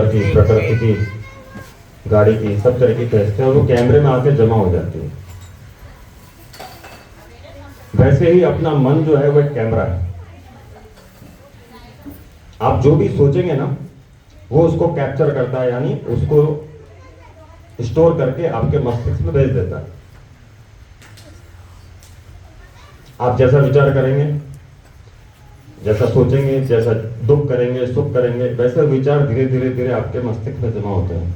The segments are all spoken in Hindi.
की, प्रकृति की, गाड़ी की, सब तरह की टेस्ट है और वो कैमरे में आके जमा हो जाती है। वैसे ही अपना मन जो है वो एक कैमरा है। आप जो भी सोचेंगे ना वो उसको कैप्चर करता है, यानी उसको स्टोर करके आपके मस्तिष्क में भेज देता है। आप जैसा विचार करेंगे, जैसा सोचेंगे, जैसा दुख करेंगे, सुख करेंगे, वैसे विचार धीरे धीरे धीरे आपके मस्तिष्क में जमा होते हैं।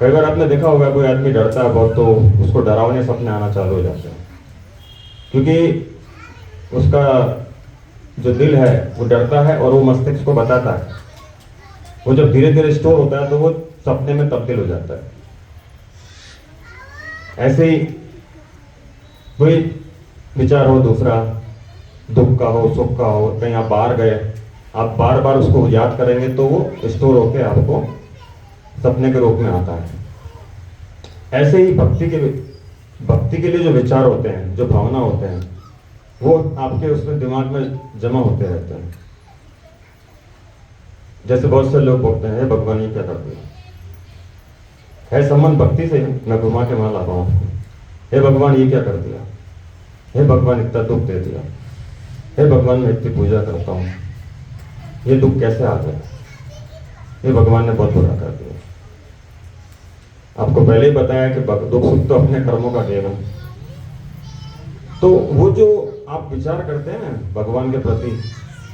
कई बार आपने देखा होगा कोई आदमी डरता है बहुत तो उसको डरावने सपने आना चालू हो जाते हैं, क्योंकि उसका जो दिल है वो डरता है और वो मस्तिष्क को बताता है। वो जब धीरे धीरे स्टोर होता है तो वो सपने में तब्दील हो जाता है। ऐसे ही कोई विचार हो दूसरा, दुख का हो, सुख का हो, कहीं आप बाहर गए, आप बार बार उसको याद करेंगे तो वो स्टोर होकर आपको सपने के रूप में आता है। ऐसे ही भक्ति के लिए जो विचार होते हैं, जो भावना होते हैं, वो आपके उसमें दिमाग में जमा होते रहते हैं। जैसे बहुत से लोग बोलते हैं भगवान ये क्या कर दिया, है संबंध भक्ति से, मैं घुमा के वहां लाता हूं, हे भगवान ये क्या कर दिया, हे भगवान इतना दुख दे दिया, हे भगवान मैं इतनी पूजा करता हूं, ये दुख कैसे आ गया, ये भगवान ने बहुत बुरा कर दिया। आपको पहले ही बताया कि दुख सुख तो अपने कर्मों का खेल है। तो वो जो आप विचार करते हैं ना भगवान के प्रति,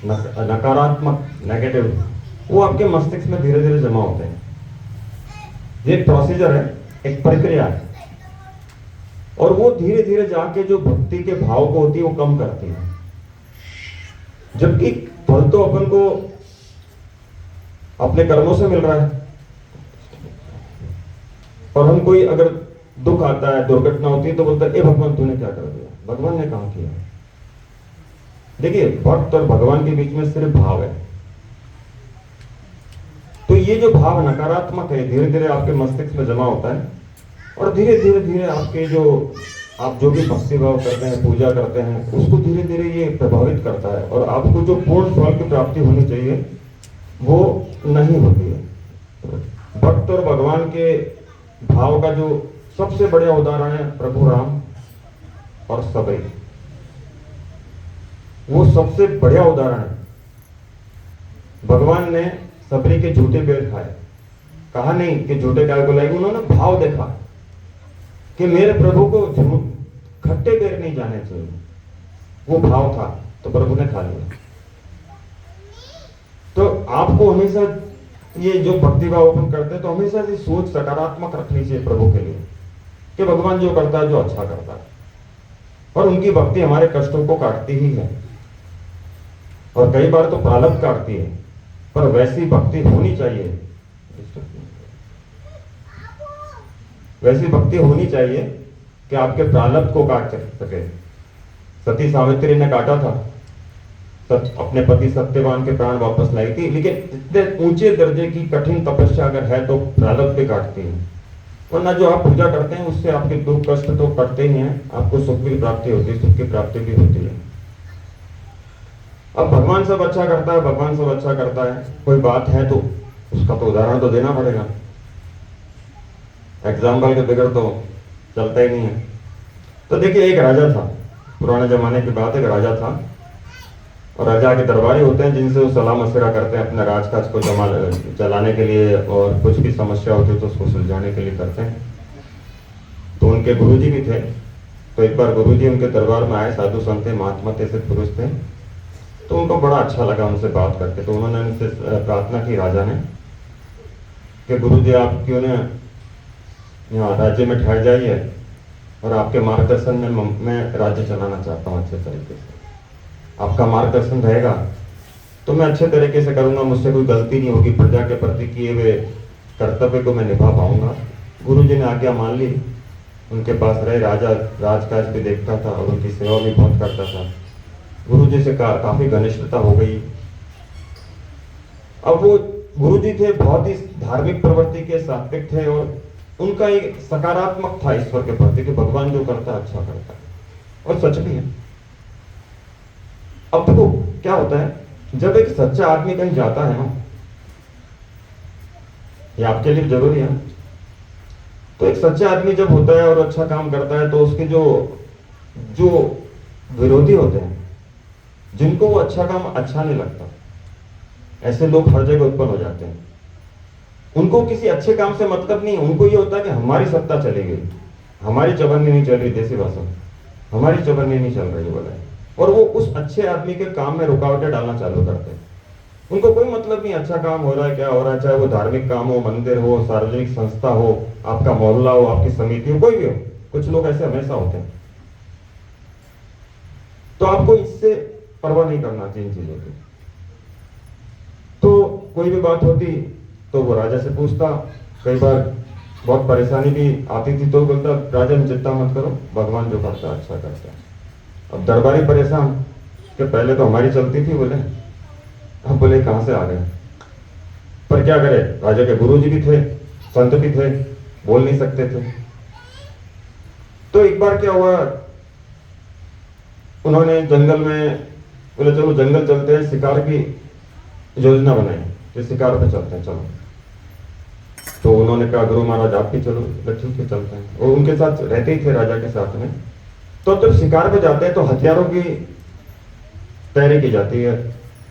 नकारात्मक, नेगेटिव, वो आपके मस्तिष्क में धीरे धीरे जमा होते हैं। ये एक प्रोसीजर है, एक प्रक्रिया है, और वो धीरे धीरे जाके जो भक्ति के भाव को होती है वो कम करती है। जबकि फल तो अपन को अपने कर्मों से मिल रहा है, और हम कोई अगर दुख आता है, दुर्घटना होती है तो बोलता है ए भगवान तूने क्या कर दिया, भगवान ने कहां किया। देखिए भक्त और भगवान के बीच में सिर्फ भाव है। तो ये जो भाव नकारात्मक है धीरे धीरे आपके मस्तिष्क में जमा होता है, और धीरे धीरे धीरे आपके जो आप जो भी भक्ति भाव करते हैं, पूजा करते हैं, उसको धीरे धीरे ये प्रभावित करता है, और आपको जो पूर्ण फल की प्राप्ति होनी चाहिए वो नहीं होती है। भक्त और भगवान के भाव का जो सबसे बढ़िया उदाहरण है प्रभु राम और सबरी। वो सबसे बढ़िया उदाहरण है। भगवान ने सबरी के झूठे बेर खाए, कहा नहीं कि झूठे गाय को लाएंगे, उन्होंने भाव देखा कि मेरे प्रभु को खट्टे बेर नहीं जाने चाहिए, वो भाव था, तो प्रभु ने खा लिया। तो आपको हमेशा ये जो भक्ति भाव अपन करते हैं तो हमेशा से सोच सकारात्मक रखनी चाहिए प्रभु के लिए, कि भगवान जो करता है, जो अच्छा करता है, और उनकी भक्ति हमारे कष्टों को काटती ही है, और कई बार तो प्रारब्ध काटती है, पर वैसी भक्ति होनी चाहिए, वैसी भक्ति होनी चाहिए कि आपके प्रारब्ध को काट सके। सती सावित्री ने काटा था, अपने पति सत्यवान के प्राण वापस लाई थी, लेकिन इतने ऊंचे दर्जे की कठिन तपस्या अगर है तो प्रारब्ध पे काटती है। वरना जो आप पूजा करते हैं उससे आपके दुख कष्ट तो कटते ही हैं, आपको सुख की प्राप्ति होती है, सुख की प्राप्ति भी होती है। अब भगवान सब अच्छा करता है, भगवान सब अच्छा करता है, कोई बात है तो उसका तो उदाहरण तो देना पड़ेगा। एग्जाम्पल के बगैर तो चलता ही नहीं है। तो देखिए एक राजा था, पुराने जमाने की बात है, एक राजा था, और राजा के दरबारी होते हैं जिनसे वो सलाह मशवरा करते हैं अपने राजकाज को चलाने के लिए, और कुछ भी समस्या होती है तो उसको सुलझाने के लिए करते हैं। तो उनके गुरुजी भी थे। तो एक बार गुरुजी उनके दरबार में आए, साधु संत महात्मा ऐसे पुरुष थे, तो उनको बड़ा अच्छा लगा उनसे बात करके। तो उन्होंने उनसे प्रार्थना की राजा ने कि गुरुजी आप क्यों न यहाँ राज्य में ठहर जाइए, और आपके मार्गदर्शन में मैं राज्य चलाना चाहता हूँ अच्छे तरीके से। आपका मार्गदर्शन रहेगा तो मैं अच्छे तरीके से करूंगा, मुझसे कोई गलती नहीं होगी, प्रजा के प्रति किए हुए कर्तव्य को मैं निभा पाऊंगा। गुरुजी ने आज्ञा मान ली, उनके पास रहे। राजा राजकाज भी देखता था और उनकी सेवा भी बहुत करता था। गुरुजी से काफी घनिष्ठता हो गई। अब वो गुरुजी थे बहुत ही धार्मिक प्रवृत्ति के, सात्विक थे, और उनका एक सकारात्मक था ईश्वर के प्रति कि भगवान जो करता है अच्छा करता है, और सच भी है। अब देखो क्या होता है, जब एक सच्चा आदमी कहीं जाता है ना ये आपके लिए जरूरी है। तो एक सच्चा आदमी जब होता है और अच्छा काम करता है तो उसके जो जो विरोधी होते हैं, जिनको वो अच्छा काम अच्छा नहीं लगता, ऐसे लोग हर जगह उत्पन्न हो जाते हैं। उनको किसी अच्छे काम से मतलब नहीं, उनको ये होता है कि हमारी सत्ता चली गई, हमारी चबन्नी नहीं चल रही, देसी भाषा में हमारी चबन्नी नहीं चल रही बोला है। और वो उस अच्छे आदमी के काम में रुकावटें डालना चालू करते हैं। उनको कोई मतलब नहीं अच्छा काम हो रहा है क्या हो रहा है, चाहे वो धार्मिक काम हो, मंदिर हो, सार्वजनिक संस्था हो, आपका मोहल्ला हो, आपकी समिति हो, कोई भी हो। कुछ लोग ऐसे हमेशा होते हैं। तो आपको इससे परवाह नहीं करना चाहिए इन चीजों की। तो कोई भी बात होती तो वो राजा से पूछता। कई बार बहुत परेशानी भी आती थी तो बोलता, राजा में चिंता मत करो, भगवान जो करता है अच्छा करता है। अब दरबारी परेशान कि पहले तो हमारी चलती थी बोले, अब बोले कहां से आ गए। पर क्या करे, राजा के गुरु जी भी थे, संत भी थे, बोल नहीं सकते थे। तो एक बार क्या हुआ, उन्होंने जंगल में बोले चलो जंगल चलते हैं, शिकार की योजना बनाई कि शिकार पे चलते हैं चलो। तो उन्होंने कहा गुरु महाराज आप भी चलो, ठीक है चलते हैं। वो उनके साथ रहते ही थे राजा के साथ में। तो जब शिकार पे जाते हैं तो हथियारों की तैयारी की जाती है।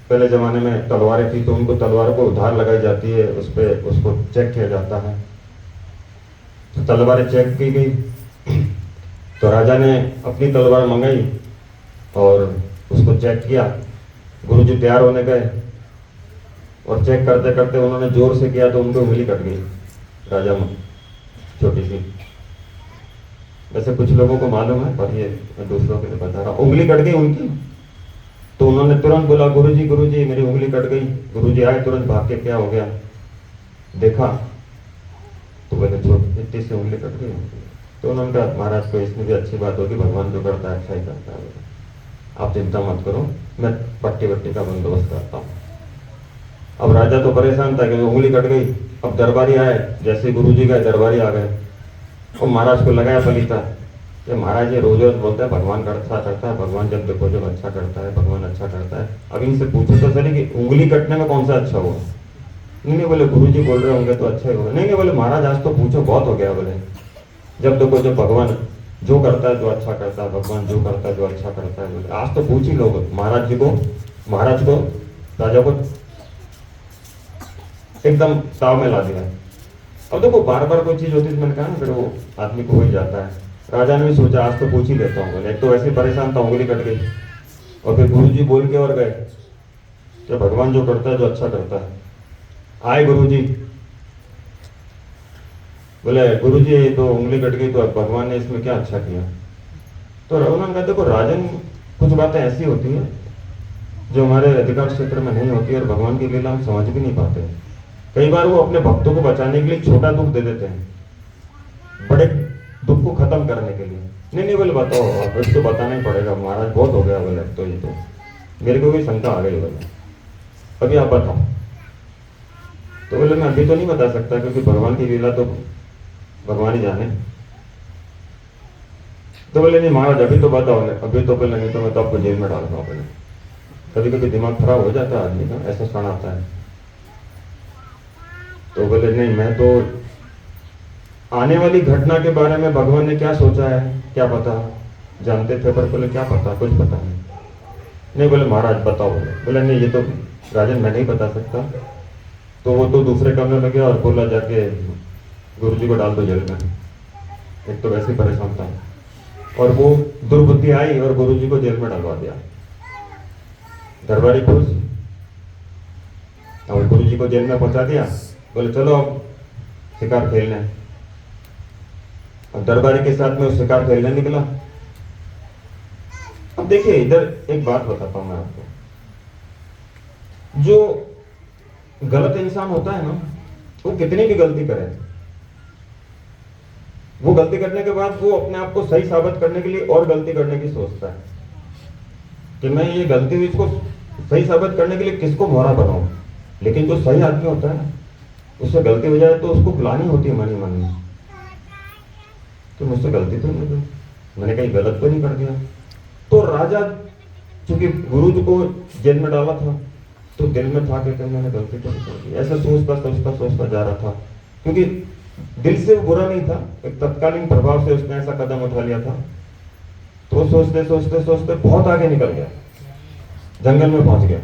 पहले जमाने में तलवारें थी तो उनको तलवार को उधार लगाई जाती है, उस पर उसको चेक किया जाता है। तो तलवारें चेक की गई तो राजा ने अपनी तलवार मंगाई और उसको चेक किया। गुरुजी तैयार होने गए और चेक करते करते उन्होंने जोर से किया तो उनको उंगली कट गई राजा में, छोटी सी। वैसे कुछ लोगों को मालूम है पर ये मैं दूसरों के लिए बता रहा हूँ, उंगली कट गई उनकी। तो उन्होंने तुरंत बोला गुरुजी मेरी उंगली कट गई। गुरुजी आए तुरंत भाग के, क्या हो गया देखा तो बोले इतनी से उंगली कट गई। तो उन्होंने कहा महाराज को इसमें भी अच्छी बात होगी, भगवान जो करता है अच्छा ही करता है, आप चिंता मत करो, मैं पट्टी वट्टी का बंदोबस्त करता हूँ। अब राजा तो परेशान था कि उंगली कट गई। अब दरबारी आए, जैसे गुरुजी गए दरबारी आ गए और महाराज को लगाया पलीता कि महाराज ये रोज रोज बोलता है भगवान करता है, भगवान जब देखो जब अच्छा करता है, भगवान अच्छा करता है। अब इनसे पूछो तो सही कि उंगली कटने में कौन सा अच्छा हुआ। नहीं बोले गुरुजी बोल रहे होंगे तो अच्छा ही होगा। नहीं बोले महाराज आज तो पूछो बहुत हो गया। बोले जब देखो जब भगवान जो करता है जो अच्छा करता है, भगवान जो करता है जो अच्छा करता है, बोले आज तो पूछ ही लो। महाराज जी को, महाराज को, राजा को एकदम ताव में ला दिया। अब देखो बार बार कोई चीज होती है, मैंने कहा ना फिर वो आदमी को हो ही जाता है। राजा ने भी सोचा आज तो पूछ ही लेता हूँ। बोले एक तो वैसे परेशान था, उंगली कट गई और फिर गुरुजी बोल के और गए कि भगवान जो करता है जो अच्छा करता है। आए गुरुजी, बोले गुरुजी तो उंगली कट गई तो भगवान ने इसमें क्या अच्छा किया। तो उन्होंने कहा देखो राजन, कुछ बातें ऐसी होती हैं जो हमारे अधिकार क्षेत्र में नहीं होती और भगवान की लीला हम समझ भी नहीं पाते। कई बार वो अपने भक्तों को बचाने के लिए छोटा दुख दे देते हैं, बड़े दुख को खत्म करने के लिए। नहीं बोले बताओ, अब तो बताना ही पड़ेगा महाराज, बहुत हो गया। बोले तो ये तो मेरे को भी शंका आ गई। बोले अभी आप बताओ। तो बोले मैं अभी तो नहीं बता सकता क्योंकि भगवान की लीला तो भगवान ही जाने। तो बोले नहीं महाराज अभी तो बताओ। अभी तो बोले नहीं तो मैं तो आपको जेल में डाल दूंगा। बोले कभी कभी दिमाग खराब हो जाता है आदमी का, ऐसा क्षण आता है। तो बोले नहीं मैं तो आने वाली घटना के बारे में भगवान ने क्या सोचा है क्या पता, जानते थे पर बोले क्या पता, कुछ पता नहीं बोले महाराज बताओ। बोले नहीं ये तो राजन मैं नहीं बता सकता। तो वो तो दूसरे कमरे में गया और बोला जाके गुरुजी को डाल दो जेल में। एक तो वैसे ही परेशान था और वो दुर्बुद्धि आई और गुरुजी को जेल में डालवा दिया। दरबारी खुश और गुरुजी को जेल में पहुंचा दिया। बोले चलो अब शिकार खेलने। अब दरबारी के साथ में उस शिकार खेलने निकला। अब देखिए इधर एक बात बताता हूं मैं आपको, जो गलत इंसान होता है ना, वो कितनी भी गलती करे, वो गलती करने के बाद वो अपने आप को सही साबित करने के लिए और गलती करने की सोचता है कि मैं ये गलती हुई, इसको सही साबित करने के लिए किसको मोहरा बनाऊं। लेकिन जो सही आदमी होता है ना, उससे गलती हो जाए तो उसको बुलानी होती है मन ही मन में कि मुझसे गलती तो नहीं हुई, मैंने कहीं गलत तो नहीं कर दिया। तो राजा चूंकि गुरु जी को जेल में डाला था तो दिल में था कि मैंने गलती तो नहीं कर दी। ऐसा सोचता सोचता सोचता जा रहा था क्योंकि दिल से वो बुरा नहीं था, एक तत्कालीन प्रभाव से उसने ऐसा कदम उठा लिया था। तो सोचते सोचते सोचते बहुत आगे निकल गया, जंगल में पहुंच गया,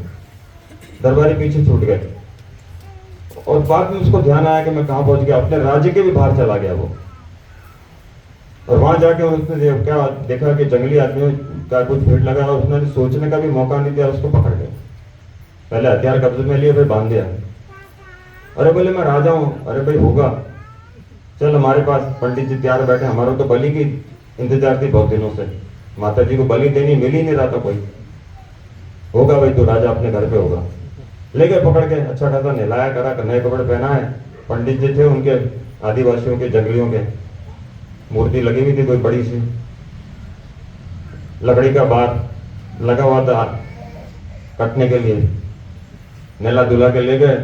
दरबारी पीछे छूट गए और बाद में उसको ध्यान आया कि मैं कहां पहुंच गया, अपने राज्य के भी बाहर चला गया वो। और वहां जाके उसने क्या देखा कि जंगली आदमियों का कुछ भीड़ लगा और उसने सोचने का भी मौका नहीं दिया, उसको पकड़ गया। पहले हथियार कब्जे में लिए, फिर बांध दिया। अरे बोले मैं राजा हूं। अरे भाई होगा, चल हमारे पास पंडित जी तैयार बैठे, हमारा तो बलि की इंतजार थी बहुत दिनों से, माता जी को बलि देनी, मिल ही नहीं रहा था कोई। होगा भाई तो राजा अपने घर पे होगा। ले गए पकड़ के, अच्छा खासा नहलाया करा, नए कपड़े पहनाए। पंडित जी थे उनके, आदिवासियों के, जंगलियों के, मूर्ति लगी हुई थी कोई बड़ी सी, लकड़ी का बार लगा हुआ था कटने के लिए। नहला धुला के ले गए,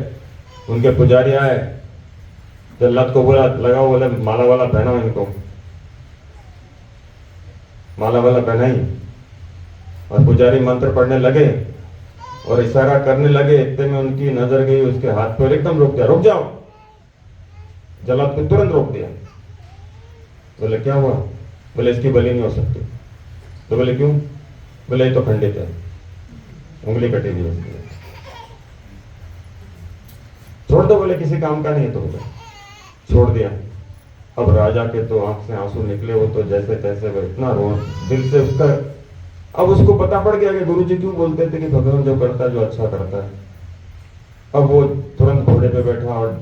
उनके पुजारी आए, जल्लाद को बोला लगा, बोले माला वाला पहनाओ इनको, माला वाला पहनाई। और पुजारी मंत्र पढ़ने लगे और इशारा करने लगे, इतने में उनकी नजर गई उसके हाथ पर, एकदम रोक दिया, रुक जाओ। जल्लाद को तुरंत रोक दिया। बोले क्या हुआ? बोले इसकी बलि नहीं हो सकती। तो बोले क्यों? बोले ये तो खंडित है, उंगली कटी हुई है इसकी, छोड़ दो। बोले किसी काम का नहीं है। तो बोले छोड़ दिया। अब राजा के तो आंख से आंसू निकले, वो तो जैसे तैसे वो इतना रो दिल से उसका। अब उसको पता पड़ गया कि गुरुजी क्यों बोलते थे कि भगवान जो करता है जो अच्छा करता है। अब वो तुरंत घोड़े पे बैठा और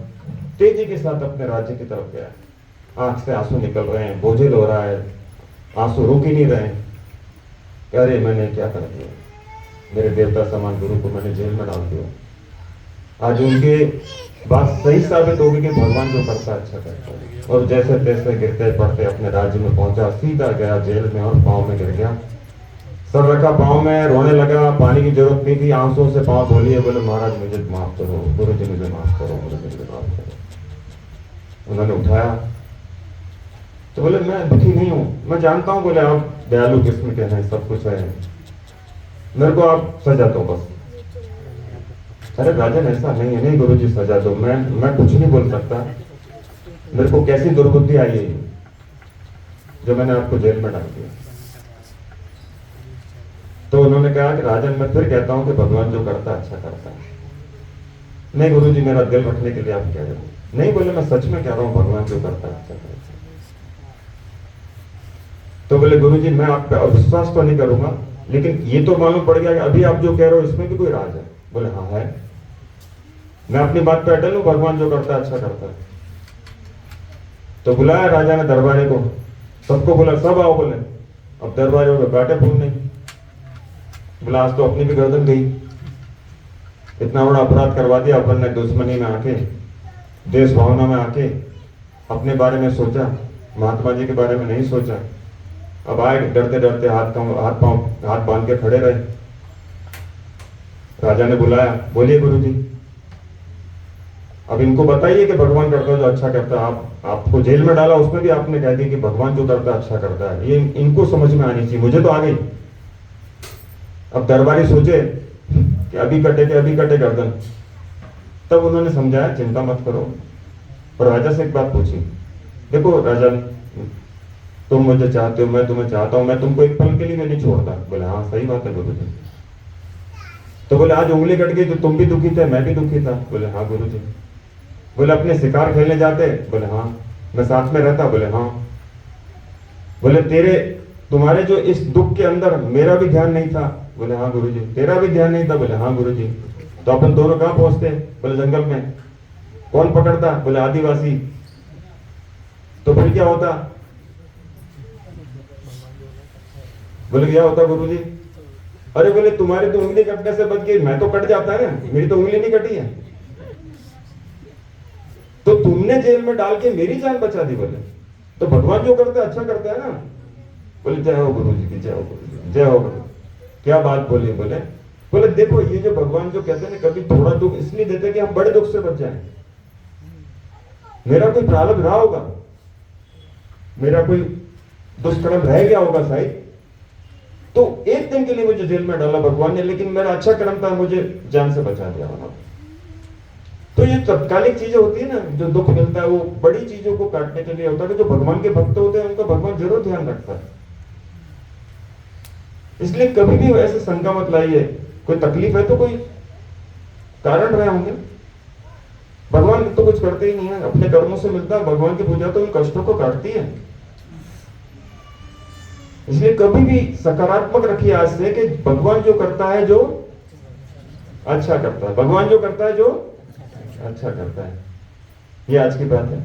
तेजी के साथ अपने राज्य की तरफ गया। आंख से आंसू निकल रहे हैं, बोझिल हो रहा है, आंसू रुक ही नहीं रहे। अरे मैंने क्या कर दिया, मेरे देवता समान गुरु को मैंने जेल में डाल दिया। आज उनके बात सही साबित होगी कि भगवान जो करता है अच्छा करता है। और जैसे तैसे गिरते पड़ते अपने राज्य में पहुंचा, सीधा गया जेल में और पाँव में गिर गया, सर रखा पाँव में, रोने लगा। पानी की जरूरत नहीं थी, आंसुओं से पाँव धोलिए। बोले महाराज मुझे माफ करो, गुरु जी मुझे माफ करो, गुरु जी मुझे माफ करो। उन्होंने उठाया तो बोले मैं दुखी नहीं हूं, मैं जानता हूं, बोले आप दयालु किस्म के हैं, सब कुछ है, मेरे को आप सजा दो बस। अरे राजन ऐसा नहीं है, नहीं गुरु जी सजा दो, मैं कुछ नहीं बोल सकता, मेरे को कैसी दुर्बुद्धि आई है जो मैंने आपको जेल में डाल दिया। तो उन्होंने कहा कि राजन मैं फिर कहता हूं कि भगवान जो करता है अच्छा करता है। नहीं गुरु जी मेरा दिल रखने के लिए आप कह रहे हो। नहीं बोले मैं सच में कह रहा हूं, भगवान जो करता है अच्छा करता है। तो बोले गुरु जी मैं आप पे अविश्वास तो नहीं करूंगा, लेकिन ये तो मालूम पड़ गया कि अभी आप जो कह रहे हो इसमें भी कोई राज है। बोले हाँ है, मैं अपनी बात पे अटल हूं, भगवान जो करता है अच्छा करता है। तो बुलाया राजा ने दरबारी को, सबको बोला सब आओ। बोले अब दरबारियों के बाटे फूल नहीं। बोला आज तो अपनी भी गर्दन गई, इतना बड़ा अपराध करवा दिया अपन ने, दुश्मनी में आके, देश भावना में आके अपने बारे में सोचा, महात्मा जी के बारे में नहीं सोचा। अब आए डरते डरते हाथ बांध के खड़े रहे। राजा ने बुलाया, बोलिए गुरुजी अब इनको बताइए कि भगवान करता है जो अच्छा करता है। आपको जेल में डाला, उसमें भी आपने कह दिया कि भगवान जो करता है अच्छा करता है। ये इनको समझ में आनी चाहिए, मुझे तो आ गई। अब दरबारी सोचे कि अभी कटे गर्दन। तब उन्होंने समझाया चिंता मत करो। और राजा से एक बात पूछी, देखो राजा तुम मुझे चाहते हो, मैं तुम्हें चाहता हूं, मैं तुमको एक पल के लिए मैं नहीं छोड़ता। बोले हाँ सही बात है गुरुजी। तो बोले आज उंगली कट गई तो तुम भी दुखी थे, मैं भी दुखी था। बोले हाँ गुरुजी। बोले अपने शिकार खेलने जाते? बोले हाँ। मैं साथ में रहता? बोले हाँ। बोले तुम्हारे जो इस दुख के अंदर मेरा भी ध्यान नहीं था? बोले हाँ गुरुजी। तेरा भी ध्यान नहीं था? बोले हाँ गुरुजी। तो अपन दोनों कहां पहुंचते? बोले जंगल में। कौन पकड़ता? बोले आदिवासी। तो फिर क्या होता? बोले क्या होता गुरुजी? अरे बोले तुम्हारी तो उंगली कटने से बच गई, मैं तो कट जाता है ना, मेरी तो उंगली नहीं कटी है। तो तुमने जेल में डाल के मेरी जान बचा दी। बोले तो भगवान जो करता है अच्छा करता है ना। बोले जय हो गुरुजी की, जय हो गुरुजी, जय हो गुरु। क्या बात बोली? बोले देखो ये जो भगवान जो कहते हैं ना, कभी थोड़ा दुख इसलिए देते हैं कि हम बड़े दुख से बच जाएं। मेरा कोई प्रारब्ध रहा होगा, मेरा कोई दुष्कर्म रह गया होगा शायद, तो एक दिन के लिए मुझे जेल में डाला भगवान ने, लेकिन मेरा अच्छा कर्म था, मुझे जान से बचा दिया। तो ये तत्कालिक चीजें होती है ना, जो दुख मिलता है वो बड़ी चीजों को काटने के लिए होता है। कि जो भगवान के भक्त होते हैं उनका भगवान जरूर ध्यान रखता है। इसलिए कभी भी ऐसे शंका मत लाइए। कोई तकलीफ है तो कोई कारण रहे होंगे। भगवान तो कुछ करते ही नहीं है, अपने कर्मों से मिलता है। भगवान की पूजा तो उन कष्टों को काटती है। इसलिए कभी भी सकारात्मक रखिए आज से कि भगवान जो करता है जो अच्छा करता है, भगवान जो करता है जो अच्छा करता है। ये आज की बात है।